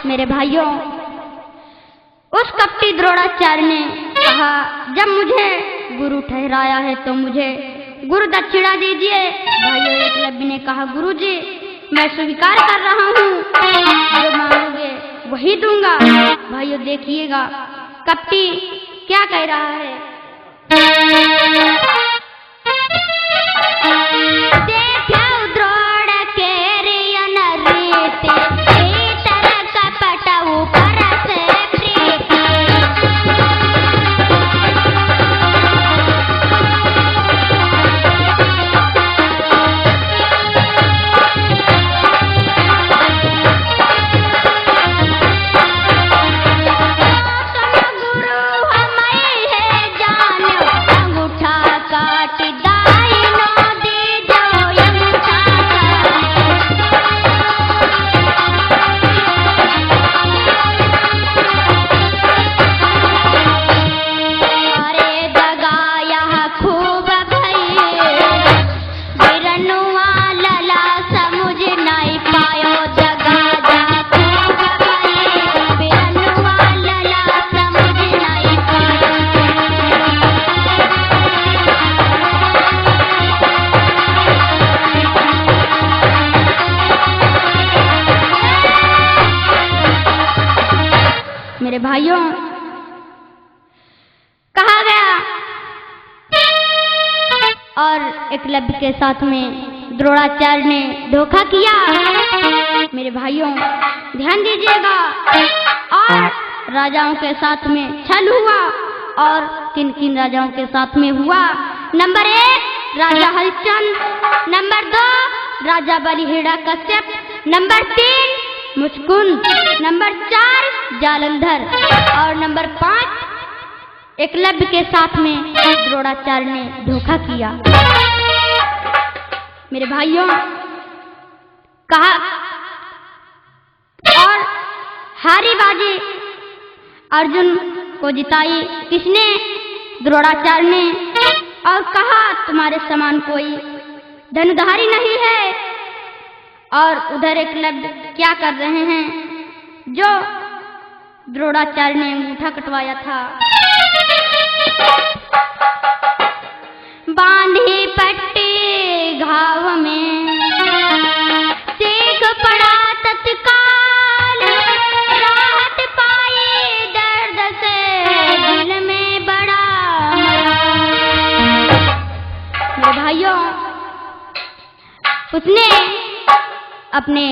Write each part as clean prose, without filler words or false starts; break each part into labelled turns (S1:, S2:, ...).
S1: मेरे भाइयों, उस कपटी द्रोणाचार्य ने कहा, जब मुझे गुरु ठहराया है तो मुझे गुरु दक्षिणा दीजिए। भाइयों, एकलव्य ने कहा, गुरुजी मैं स्वीकार कर रहा हूँ, जो मांगोगे वही दूंगा। भाइयों देखिएगा कपटी क्या कह रहा है। मेरे भाइयों, कहा गया और एकलव्य के साथ में द्रोणाचार्य ने धोखा किया। मेरे भाइयों ध्यान दीजिएगा, और राजाओं के साथ में छल हुआ, और किन किन राजाओं के साथ में हुआ। नंबर 1 राजा हरिश्चंद्र, नंबर 2 राजा बलिहिरण्यकश्यप, नंबर 3 मुचकुंद, नंबर 4 जालंधर, और नंबर 5 एकलव्य के साथ में द्रोणाचार्य ने धोखा किया। मेरे भाइयों कहा, और हारी बाजी अर्जुन को जिताई किसने? द्रोणाचार्य ने। और कहा, तुम्हारे समान कोई धनुधारी नहीं है। और उधर एकलव्य क्या कर रहे हैं? जो द्रोणाचार्य ने अंगूठा कटवाया था, बांधी पट्टी घाव में, सेक पड़ा तत्काल, राहत पाई दर्द से दिल में बड़ा। मेरे भाइयों, उसने अपने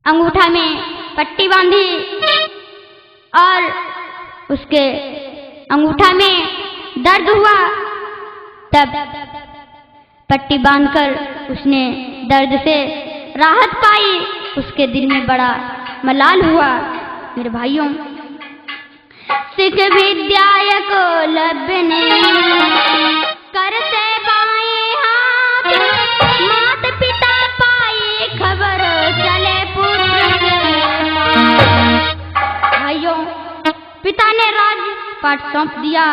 S1: अंगूठा में पट्टी बांधी, और उसके अंगूठा में दर्द हुआ। तब पट्टी बांधकर उसने दर्द से राहत पाई, उसके दिल में बड़ा मलाल हुआ। मेरे भाइयों, सिख विद्या को लभ्य ने करते बाएं हाथ, माता पिता पाई खबर चले पुत्र के। भाइयों, पिता ने राजपाट सौंप दिया।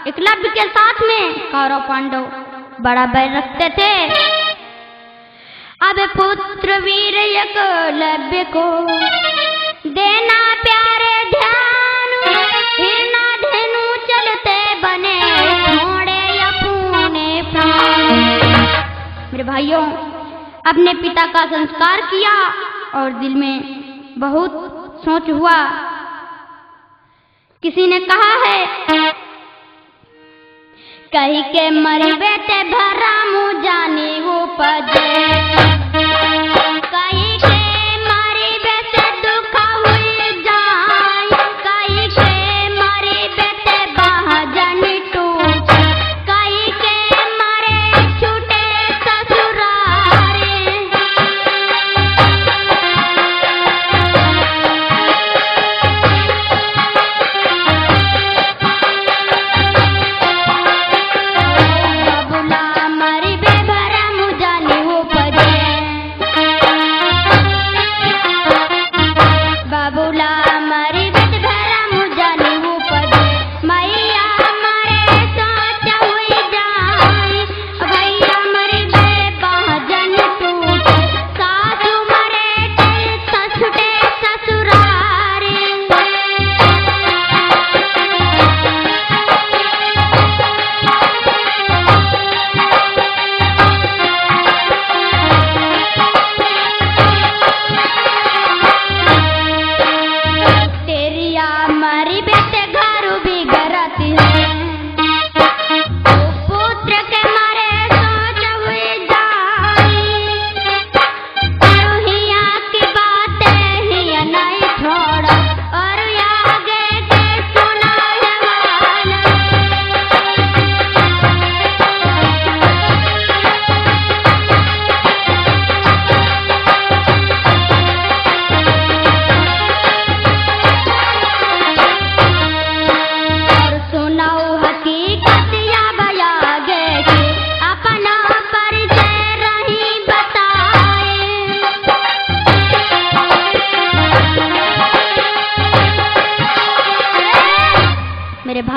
S1: एकलव्य के साथ में कौरव पांडव बड़ा बैर रखते थे। अब पुत्र वीर एकलव्य को देना प्यारे ध्यान, हिरना धेनु चलते बने छोड़े अपने प्राण। मेरे भाइयों, अपने पिता का संस्कार किया और दिल में बहुत सोच हुआ। किसी ने कहा है, कहीं के मरी बेटे भरा मुँह जाने उपजे, कहीं के मरी बेटे दुख हुई जाए, कहीं के मरी बेटे बाजन टूट, कहीं के मरे छूटे ससुरारे। बुला मरी बे भरा मुँह जाने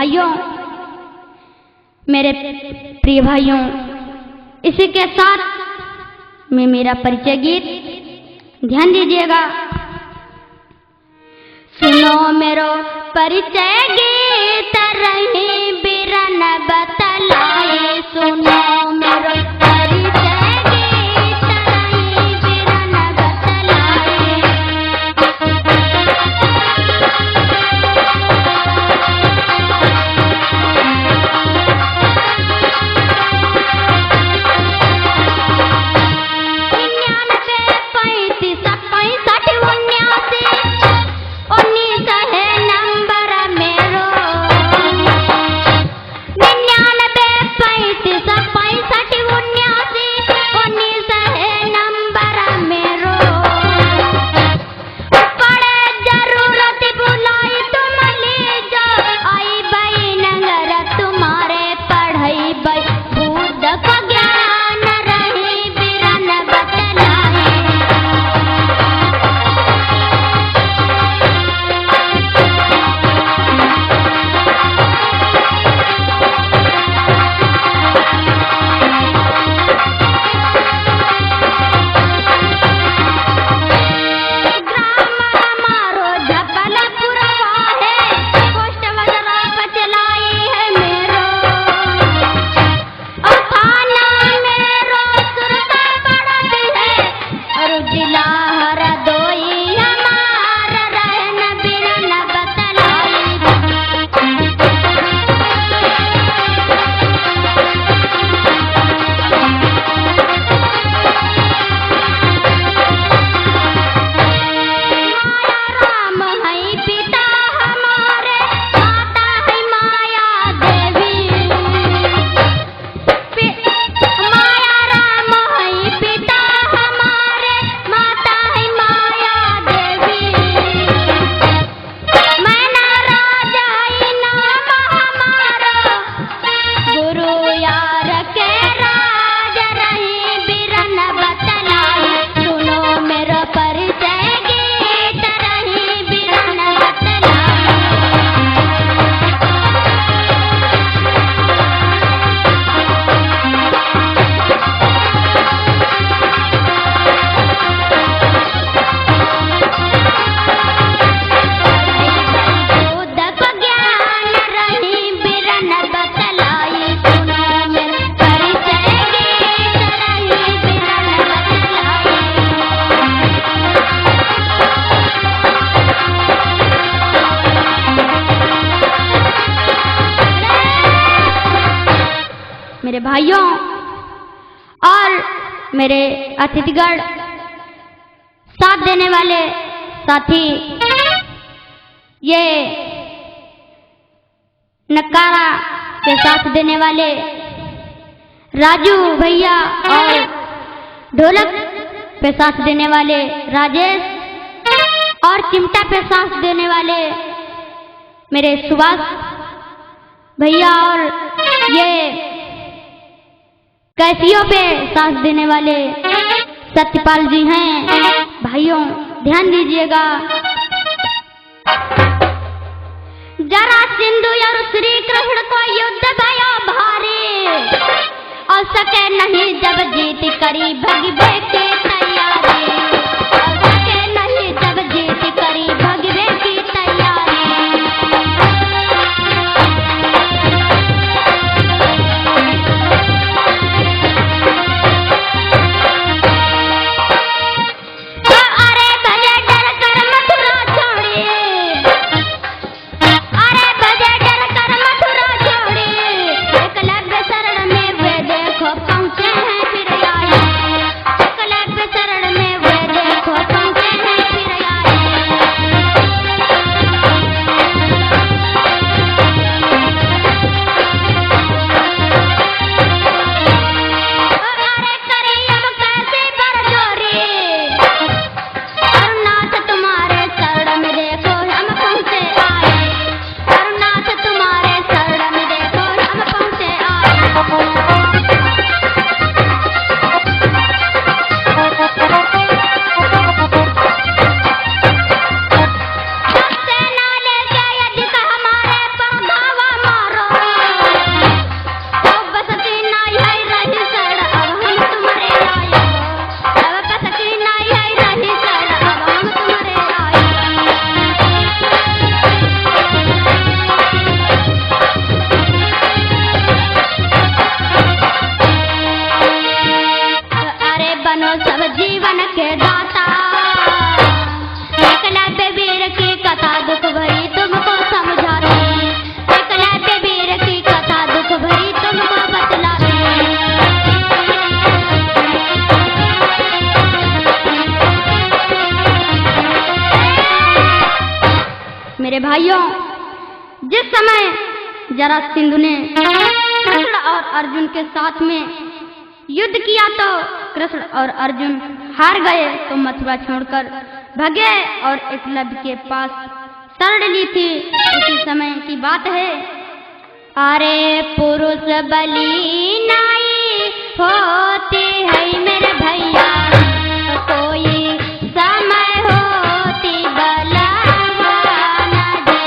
S1: भाइयों, मेरे प्रिय भाइयों, इसी के साथ मैं मेरा परिचय गीत ध्यान दीजिएगा। सुनो मेरो परिचय गीत रही बिरन बतलाए, सुनो मेरो परिचय गीत रही बिरन बतलाए। मेरे भाइयों और मेरे अतिथिगण, साथ देने वाले साथी, ये नकारा के साथ देने वाले राजू भैया और ढोलक पे साथ देने वाले राजेश और चिमटा पे साथ देने वाले मेरे सुभाष भैया और ये कैसियों पे साथ देने वाले सत्यपाल जी हैं। भाइयों ध्यान दीजिएगा। जरा सिंधु और श्री कृष्ण को युद्ध भयो भारी, और सके नहीं जब जीत करी भगवे की तैयारी, और सके नहीं जब जीत करी भगवे की तैयारी। मेरे भाइयों, जिस समय जरासंध ने कृष्ण और अर्जुन के साथ में युद्ध किया तो कृष्ण और अर्जुन हार गए, तो मथुरा छोड़कर भगे और एकलव्य के पास शरण ली थी। उसी समय की बात है। अरे पुरुष बलि नाई होती है मेरे भैया, कोई समय होती बलवान दे।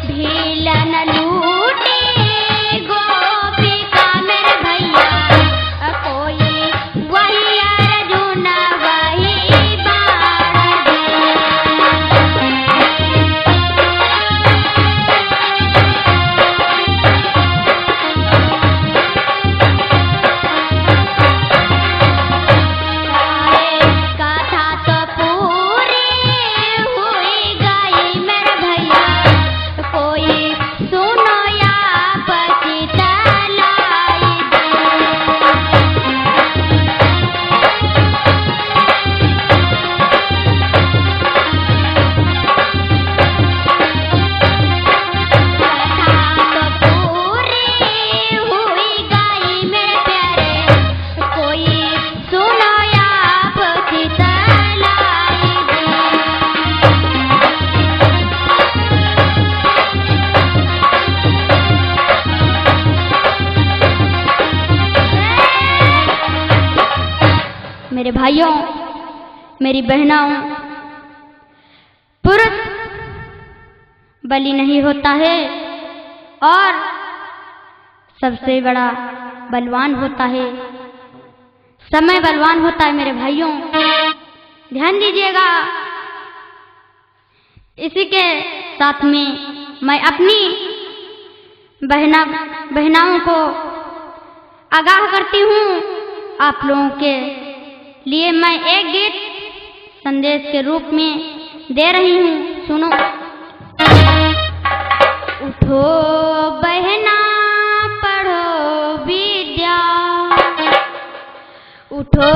S1: भीलन लूटे गोपिका मेरे भैया, कोई वही अर्जुन वही बाण दे। कथा तो पूरी हुई गई मेरे भैया, कोई सुनो या पछितलाई दे। कथा तो पूरी हुई गई मेरे प्यारे, कोई सुनो या पछितलाई दे। मेरे भाइयों, मेरी बहनों, पुरुष बलि नहीं होता है और सबसे बड़ा बलवान होता है, समय बलवान होता है। मेरे भाइयों, ध्यान दीजिएगा। इसी के साथ में मैं अपनी बहनाओं को आगाह करती हूँ। आप लोगों के लिए मैं एक गीत संदेश के रूप में दे रही हूँ, सुनो। उठो बहना पढ़ो विद्या, उठो